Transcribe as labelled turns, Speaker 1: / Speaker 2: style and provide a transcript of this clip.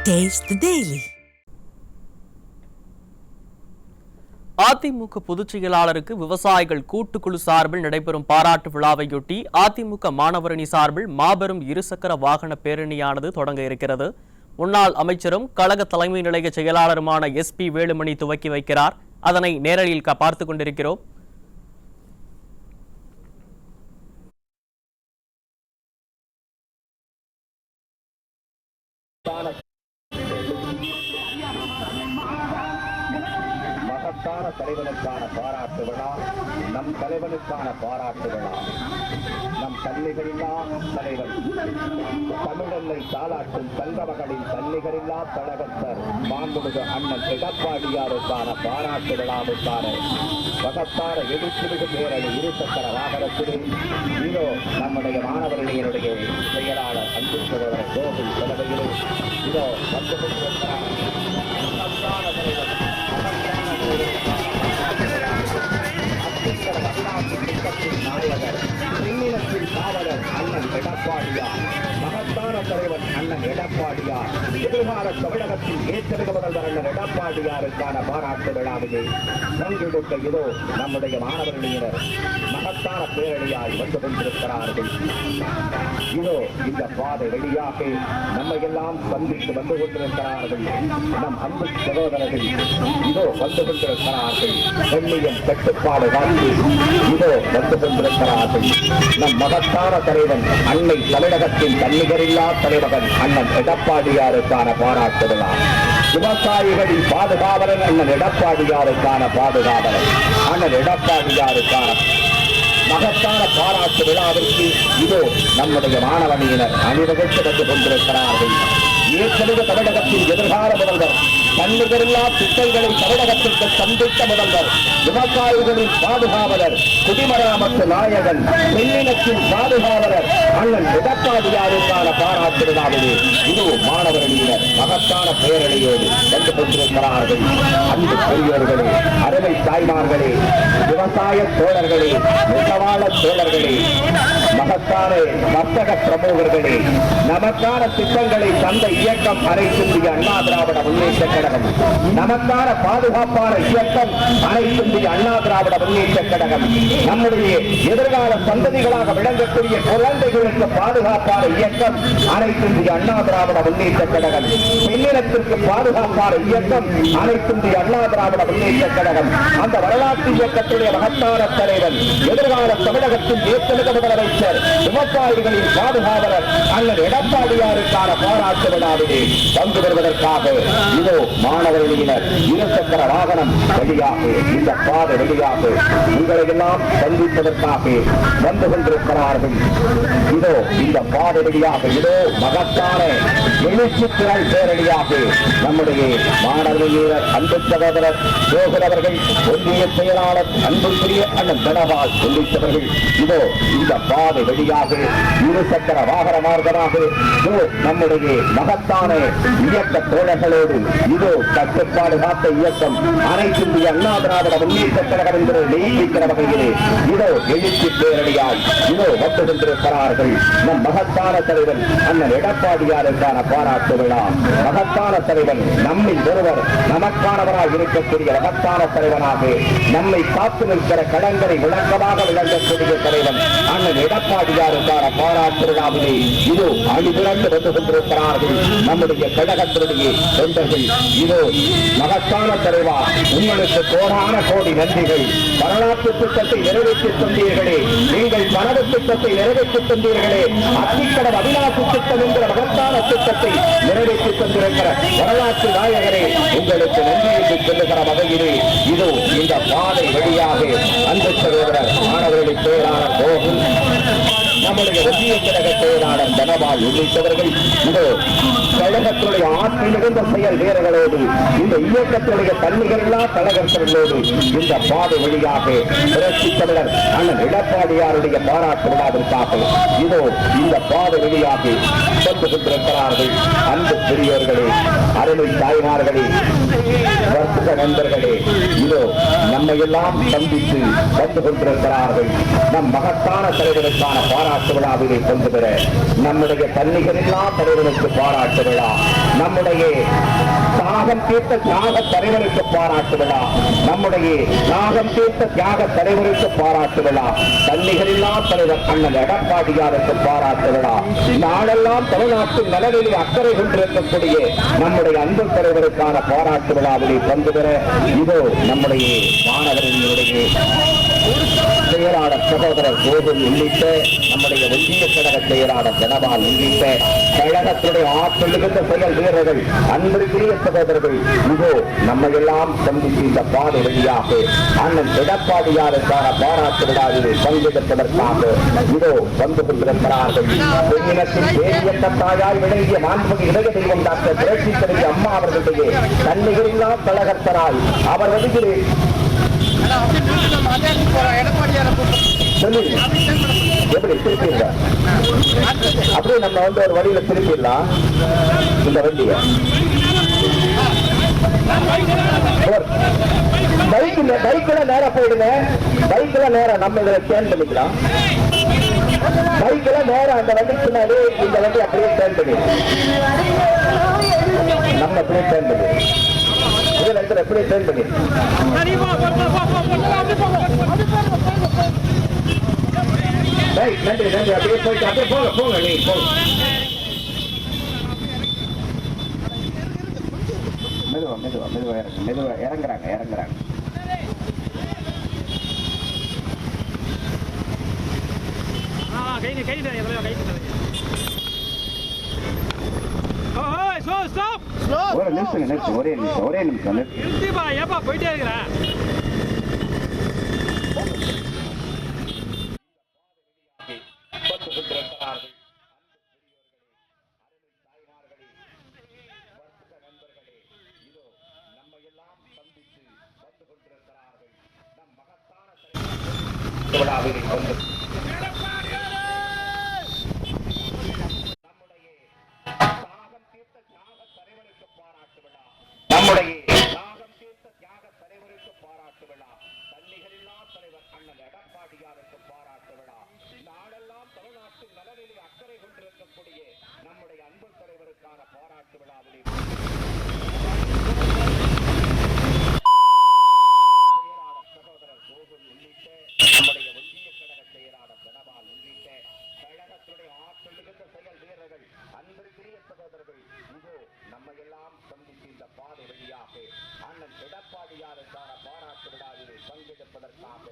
Speaker 1: Taste the Daily. AIADMK பொதுச் செயலாளருக்கு விவசாயிகள் கூட்டுக்குழு சார்பில் நடைபெறும் பாராட்டு விழாவையொட்டி அதிமுக மாணவரணி சார்பில் மாபெரும் இருசக்கர வாகன பேரணியானது தொடங்க இருக்கிறது. முன்னாள் அமைச்சரும் கழக தலைமை நிலைய செயலாளருமான SP வேலுமணி துவக்கி வைக்கிறார். அதனை நேரலில் பார்த்துக் கொண்டிருக்கிறோம்.
Speaker 2: மகத்தான தலைவனுக்கான பாராட்டு விழா, நம் தலைவனுக்கான பாராட்டு விழா. நம் தன்னிகரில்லா தலைவன், தமிழெல்லை தாளாட்டும் தங்கமகளின் தன்னிகரில்லா தலகத்தர் மாண்புமிகு அண்ணன் எடப்பாடியாருக்கான பாராட்டு விழாவுக்கான மகத்தான எழுச்சிமிகு பேரணி இருசக்கர வாகனத்திலே இதோ நம்முடைய மாணவர்களுடைய செயலாளர் அன்பு சகோதரர் கோவில் தலைமையிலே இதோ வந்து கொண்டிருக்கிறார். நாயகர் பின்னிலத்தில் காவலர் அண்ணன் எடப்பாடியார், மகத்தான தலைவர் அண்ணன் எடப்பாடியார், எதிர்கால தமிழகத்தில் ஏற்றமிகு முதல்வர் அண்ணன் எடப்பாடியாருக்கான பாராட்டு விழாவிலே பங்கெடுக்க இதோ நம்முடைய மாணவர்களினர் மகத்தான பேரணியாய் வந்து கொண்டிருக்கிறார்கள். இதோ இந்த பாதை வெளியாக நம்மை எல்லாம் சந்தித்து வந்து கொண்டிருக்கிறார்கள். நம் அன்பு சகோதரர்கள் இதோ வந்து கொண்டிருக்கிறார்கள். வெள்ளியம் கட்டுப்பாடு காட்டி இதோ வந்து கொண்டிருக்கிறார்கள். நம் மகத்தான தலைவன் அன்னை தமிழகத்தின் தன்னிகரில்லா தலைவன் அண்ணன் எடப்பாடியாருக்கான பாராட்டு விழா. விவசாயிகளின் பாதுகாவலர் அண்ணன் எடப்பாடியாருக்கான பாதுகாவலர் அண்ணன் எடப்பாடியாருக்கான மகத்தான பாராட்டு விழாவிற்கு இதோ நம்முடைய மாணவணியினர் அணிவகுத்து வந்து கொண்டிருக்கிறார்கள். ஏற்கனவே தமிழகத்தின் எதிர்கால முதல்வர், தன்னிகரில்லா திட்டங்களை தமிழகத்திற்கு சந்தித்த முதல்வர், விவசாயிகளின் பாதுகாவலர், குடிமராமத்து நாயகன், பெண்ணினத்தின் பாதுகாவலர் அண்ணன் எடப்பாடியாருக்கான பாராட்டு விழாவிலே இது மாணவர்களினர் மகத்தான பேரணியோடு வந்து கொண்டிருக்கிறார்கள். அன்பு பெரியோர்களே, அருமை தாய்மார்களே, விவசாய தோழர்களே, நெசவாள தோழர்களே, மகத்தான வர்த்தக பிரமுகர்களே, நமக்கான திட்டங்களை தந்த இயக்கம் அனைத்து இந்திய அண்ணா திராவிட முன்னேற்ற கழகம், நமக்கான பாதுகாப்பான இயக்கம் அனைத்து இந்திய அண்ணா திராவிட முன்னேற்ற கழகம், நம்முடைய எதிர்கால சந்ததிகளாக விளங்கக்கூடிய குழந்தைகளுக்கு பாதுகாப்பான இயக்கம் அனைத்து இந்திய அண்ணா திராவிட முன்னேற்ற கழகம், பெண்ணினத்திற்கு பாதுகாப்பான இயக்கம் அனைத்து இந்திய அண்ணா திராவிட முன்னேற்ற கழகம். அந்த வரலாற்று இயக்கத்துடைய மகத்தான தலைவன், எதிர்கால தமிழகத்தின் ஏற்கனவே முதலமைச்சர், விவசாயிகளின் பாதுகாவலர் அண்ணன் எடப்பாடியாருக்கான பாராட்டு விழாவிலே பங்கு பெறுவதற்காக இதோ மாணவர்களினர் இருசக்கர வாகனம் வழியாக இந்த பாதை வழியாக உங்களை எல்லாம் சந்திப்பதற்காக வந்து கொண்டிருக்கிறார்கள். இதோ இந்த பாதை வழியாக இதோ மகத்தான எழுச்சி திரள் பேரணியாக நம்முடைய மாணவர்களினர் அன்பு சகோதரர் சோகரவர்கள், ஒன்றிய செயலாளர் அன்புக்குரிய அண்ணன் தனபால் உள்ளிட்டவர்கள் இதோ இந்த பாதை வழியாக இருசக்கர வாகன மார்க்கமாக நம்முடைய மகத்தான இயக்க தோழர்களோடு இதோ கட்டுப்பாடு காத்த இயக்கம் அனைத்து இந்திய அண்ணா திராவிட முன்னேற்ற கழகம் என்று நீடிக்கிற வகையிலே இதோ எழுச்சி பேரணியால் இதோ வந்து கொண்டிருக்கிறார்கள். நம் மகத்தான தலைவன் அண்ணன் எடப்பாடியாருக்கான பாராட்டு விழா. மகத்தான தலைவன் நம்மில் ஒருவர், நமக்கானவராக இருக்கக்கூடிய மகத்தான தலைவனாக நம்மை காத்து நிற்கிற கடன்களை விளக்கமாக விளங்கக்கூடிய தலைவன் அண்ணன் எடப்பாடியாருக்கான பாராட்டு விழாவிலே இதோ அணிதிரண்டு வந்து கொண்டிருக்கிறார்கள். நம்முடைய கழகத்தினுடைய தொண்டர்கள் இதோ மகத்தான தலைவா, உங்களுக்கு கோடான கோடி நன்றிகள். வரலாற்று திட்டத்தை நிறைவேற்றி தந்தீர்களே, நீங்கள் கனவு திட்டத்தை நிறைவேற்றி தந்தீர்களே, அத்திக்கடவு அவிநாசி திட்டம் என்கிற மகத்தான திட்டத்தை நிறைவேற்றி தந்திருக்கிற வரலாற்று நாயகரே, உங்களுக்கு நன்றி என்று சொல்லுகிற வகையிலே இதோ இந்த பாதை வழியாக அன்பு சகோதரர் மாணவர்களின் செயலாளர் கோகுல், நம்முடைய ஒன்றிய கழக செயலாளர் தனபால் உள்ளிட்டவர்கள் இதோ கழகத்துடைய ஆற்றல் மிகுந்த செயல் வீரர்களோடு இந்த இயக்கத்துடைய தன்னிகரில்லா தலைவர்களோடு இந்த பாதை வழியாக புரட்சி தமிழர் அண்ணன் எடப்பாடியாருடைய பாராட்டு விழாவிற்காக இதோ இந்த பாதை வழியாக வந்து கொண்டிருக்கிறார்கள். அன்பு பெரியோர்களே, அருமை தாய்மார்களே, வர்த்தக நண்பர்களே, இதோ நம்மை எல்லாம் சந்தித்து வந்து கொண்டிருக்கிறார்கள். நம் மகத்தான தலைவருக்கான பாராட்டு பாராட்டு விழாவிலே கொண்டு வர நம்முடைய தன்னிகரில்லா தலைவனுக்கு பாராட்டு விழா, நம்முடைய தாகம் தீர்த்த தியாக தலைவருக்கு பாராட்டு விழா, நம்முடைய தாகம் தீர்த்த தியாக தலைவருக்கு பாராட்டு விழா, தன்னிகரில்லா தலைவர் அண்ணன் எடப்பாடியாருக்கு பாராட்டு விழா, நாளெல்லாம் தமிழ்நாட்டின் நலனிலே அக்கறை கொண்டிருக்கக்கூடிய நம்முடைய அன்பு தலைவருக்கான பாராட்டு விழாவிலே பங்கு பெற இதோ நம்முடைய மாணவர்களுடைய செயலாளர் சகோதரர் கோவில் உள்ளிட்ட நம்முடைய ஒன்றிய கழக செயலாளர் தனபால் உள்ளிட்ட கழகத்துடைய ஆற்றல் மிகுந்த செயல் வீரர்கள் அன்பிற்குரிய சகோதரர்கள் இதோ நம்ம எல்லாம் சந்தித்து இந்த பாதை வழியாக அண்ணன் எடப்பாடியாருக்கான பாராட்டு விழாவில் பங்கெடுப்பதற்காக இதோ வந்து கொண்டிருக்கிறார்கள். பெண்ணினத்தின் பேரியத்த தாயாய் விளங்கிய மாண்புமிகு இதய தெய்வம் டாக்டர் புரட்சி தலைவி அம்மா அவர்களுடைய தன்னிகரில்லா கழகத்தராய் அவர் வருகிறேன் எப்படி திருப்பிடலாம், அப்படியே நம்ம வந்து ஒரு வழியில திருப்பிடலாம் இந்த வண்டிய. பைக்ல நேரம் போயிடுங்க, பைக்ல நேரம் நம்ம இதுல டேர்ன் பண்ணிக்கலாம், பைக்ல நேரம் அந்த வண்டி பின்னாடி இந்த வண்டி அப்படியே டேர்ன் பண்ணி நம்ம அப்படியே டேர்ன் பண்ணி இதுல இருக்கிற அப்படியே டேர்ன் பண்ணி நன்றி நன்றி. அப்படியே போயிட்டு அப்படியே போங்க போங்க நீ போங்க. மெதுவா மெதுவா மெதுவா மெதுவா இறங்குறாங்க இறங்குறாங்க. ஒரு நிமிஷம் நிறுத்து, ஒரே நிமிஷம் ஒரே நிமிஷம் நிறுத்தி
Speaker 3: போயிட்டே இருக்கிறேன்.
Speaker 2: நம்முடைய தாகம் தீர்த்த தியாக தலைவருக்கு பாராட்டு விழா, தன்னிகரில்லா தலைவர் அண்ணன் எடப்பாடியாருக்கு பாராட்டு விழா, நாளெல்லாம் தமிழ்நாட்டின் நலனிலே அக்கறை கொண்டிருக்கக்கூடிய நம்முடைய அன்பு தலைவருக்கான பாராட்டு விழாவிலே செயலாளர் சகோதரர் கோகுல் உள்ளிட்ட நம்முடைய ஒன்றிய கழக செயலாளர் தனபால் உள்ளிட்ட கழகத்துடைய ஆற்றல் மிகுந்த செயல் வீரர்கள் அன்பிற்குரிய சகோதரர்கள் இதோ நம்ம எல்லாம் சந்தித்து இந்த பாதை வழியாக அண்ணன் எடப்பாடியாருக்கான பாராட்டு விழாவிலே பங்கெடுப்பதற்காக